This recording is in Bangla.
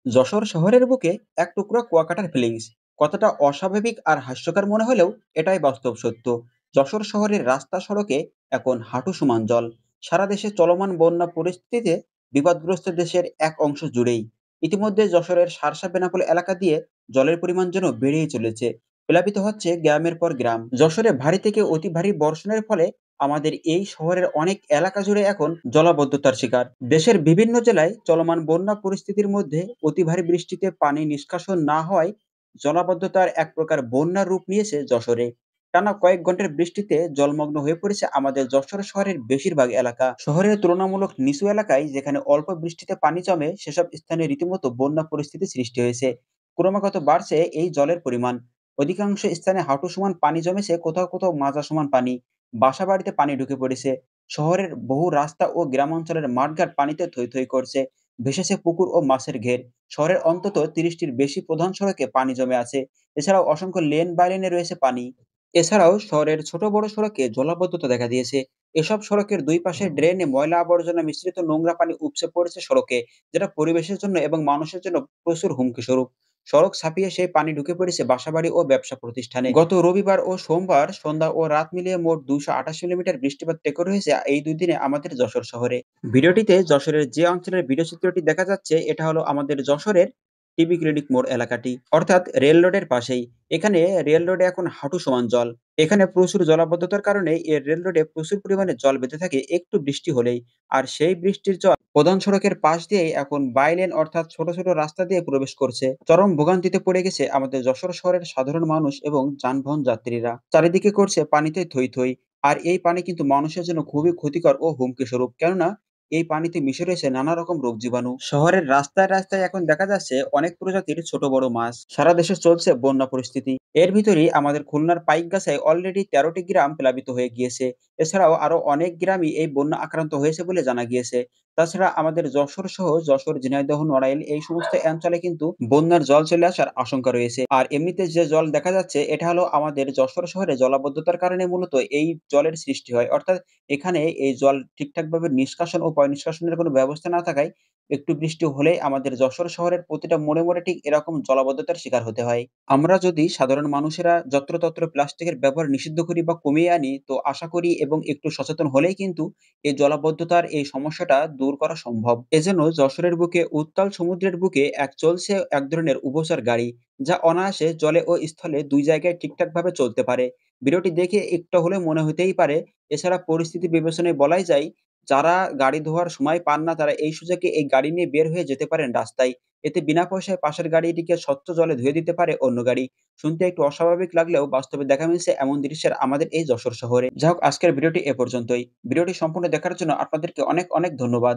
যশোর শহরের বুকে এক টুকরো কুয়াকাটার ফিলিংস কতটা অস্বাভাবিক আর হাস্যকর মনে হলেও এটাই বাস্তব সত্য। যশোর শহরের রাস্তা সড়কে এখন হাঁটু সমান জল। সারা দেশে চলমান বন্যা পরিস্থিতিতে বিপদগ্রস্ত দেশের এক অংশ জুড়েই ইতিমধ্যে যশোরের সারসা বেনাপোল এলাকা দিয়ে জলের পরিমাণ যেন বেড়েই চলেছে। প্লাবিত হচ্ছে গ্রামের পর গ্রাম। যশোরে ভারী থেকে অতি ভারী বর্ষণের ফলে আমাদের এই শহরের অনেক এলাকা জুড়ে এখন জলাবদ্ধতার শিকার। দেশের বিভিন্ন জেলায় চলমান বন্যা পরিস্থিতির মধ্যে অতি ভারী বৃষ্টিতে পানি নিষ্কাশন না হওয়ায় জলাবদ্ধতার এক প্রকার বন্যার রূপ নিয়েছে যশোরে। টানা কয়েক ঘন্টার বৃষ্টিতে জলমগ্ন হয়ে পড়েছে আমাদের যশোর শহরের বেশিরভাগ এলাকা। শহরের তুলনামূলক নিচু এলাকায় যেখানে অল্প বৃষ্টিতে পানি জমে সেসব স্থানে রীতিমতো বন্যা পরিস্থিতি সৃষ্টি হয়েছে। ক্রমাগত বাড়ছে এই জলের পরিমাণ। অধিকাংশ স্থানে হাঁটু সমান পানি জমেছে, কোথাও কোথাও মাজা সমান পানি। বাসা বাড়িতে পানি ঢুকে পড়েছে। শহরের বহু রাস্তা ও গ্রামাঞ্চলের মাঠঘাট পানিতে থই থই করছে। ভেসেছে পুকুর ও মাছের ঘের। শহরের অন্তত ৩০টির বেশি প্রধান সড়কে পানি জমে আছে। এছাড়াও অসংখ্য লেন বাই লেনে রয়েছে পানি। এছাড়াও শহরের ছোট বড় সড়কে জলাবদ্ধতা দেখা দিয়েছে। এসব সড়কের দুই পাশে ড্রেনে ময়লা আবর্জনা মিশ্রিত নোংরা পানি উপচে পড়েছে সড়কে, যেটা পরিবেশের জন্য এবং মানুষের জন্য প্রচুর হুমকি স্বরূপ। সড়ক ছাপিয়ে সেই পানি ঢুকে পড়েছে বাসাবাড়ি ও ব্যবসা প্রতিষ্ঠানে। গত রবিবার ও সোমবার সন্ধ্যা ও রাত মিলিয়ে মোট ২২৮ মিলিমিটার বৃষ্টিপাত রেকর্ড হয়েছে এই দুই দিনে আমাদের যশোর শহরে। ভিডিওটিতে যশোরের যে অঞ্চলের ভিডিও চিত্রটি দেখা যাচ্ছে এটা হলো আমাদের যশোরের টিবি ক্লিনিক মোড় এলাকাটি, অর্থাৎ রেল রোডের পাশেই। এখানে রেল রোডে এখন হাঁটু সমান জল। এখানে প্রচুর জলাবদ্ধতার কারণে এই রেল রোডে প্রচুর পরিমাণে জল বেঁধে থাকে একটু বৃষ্টি হলেই। আর সেই বৃষ্টির জল প্রধান সড়কের পাশ দিয়েই এখন বাইলেন অর্থাৎ ছোট ছোট রাস্তা দিয়ে প্রবেশ করছে। চরম ভোগান্তিতে পড়ে গেছে আমাদের যশোর শহরের সাধারণ মানুষ এবং যানবাহন যাত্রীরা। চারিদিকে করছে পানিতে থই থই। আর এই পানি কিন্তু মানুষের জন্য খুবই ক্ষতিকর ও হুমকি স্বরূপ, কেননা এই পানিতে মিশে রয়েছে নানা রকম রোগ জীবাণু। শহরের রাস্তায় রাস্তায় এখন দেখা যাচ্ছে অনেক প্রজাতির ছোট বড় মাছ। সারা দেশে চলছে বন্যা পরিস্থিতি। এর ভিতরেই আমাদের খুলনার পাইকগাছায় অলরেডি ১৩টি গ্রাম প্লাবিত হয়ে গিয়েছে। এছাড়াও আরো অনেক গ্রামই এই বন্যা আক্রান্ত হয়েছে বলে জানা গিয়েছে। তাছাড়া আমাদের যশোর সহ যশোর, ঝিনাইদহ, নড়াইল এই সমস্ত অঞ্চলে কিন্তু বন্যার জল চলে আসার আশঙ্কা রয়েছে। আর এমনিতে যে জল দেখা যাচ্ছে এটা হলো আমাদের যশোর শহরে জলাবদ্ধতার কারণে মূলত এই জলের সৃষ্টি হয়। অর্থাৎ এখানে এই জল ঠিকঠাকভাবে নিষ্কাশন ও পয়ঃনিষ্কাশনের কোনো ব্যবস্থা না থাকায় একটু বৃষ্টি হলেই আমাদের যশোর শহরের প্রতিটা মোড়ে মোড়ে ঠিক এরকম জলাবদ্ধতার শিকার হতে হয়। আমরা যদি সাধারণ মানুষেরা যত্রতত্র প্লাস্টিকের ব্যবহার নিষিদ্ধ করি বা কমিয়ে আনি, তো আশা করি এবং একটু সচেতন হলেই কিন্তু এই জলাবদ্ধতার এই সমস্যাটা দূর করা সম্ভব। এজন্য যশোরের বুকে উত্তাল সমুদ্রের বুকে চলছে এক ধরনের উভচর গাড়ি, যা অনায়াসে জলে ও স্থলে ২ জায়গায় ঠিকঠাকভাবে চলতে পারে। ভিডিওটি দেখে একটু হলেও মনে হতেই পারে। এছাড়া পরিস্থিতি বিবেচনায় বলাই যায়, যারা গাড়ি ধোয়ার সময় পান না তারা এই সুযোগে এই গাড়ি নিয়ে বের হয়ে যেতে পারেন রাস্তায়। এতে বিনা পয়সায় পাশের গাড়িটিকে স্বচ্ছ জলে ধুয়ে দিতে পারে অন্য গাড়ি। শুনতে একটু অস্বাভাবিক লাগলেও বাস্তবে দেখা মিলছে এমন দৃশ্যের আমাদের এই যশোর শহরে। যাই হোক, আজকের ভিডিওটি এ পর্যন্তই। ভিডিওটি সম্পূর্ণ দেখার জন্য আপনাদেরকে অনেক অনেক ধন্যবাদ।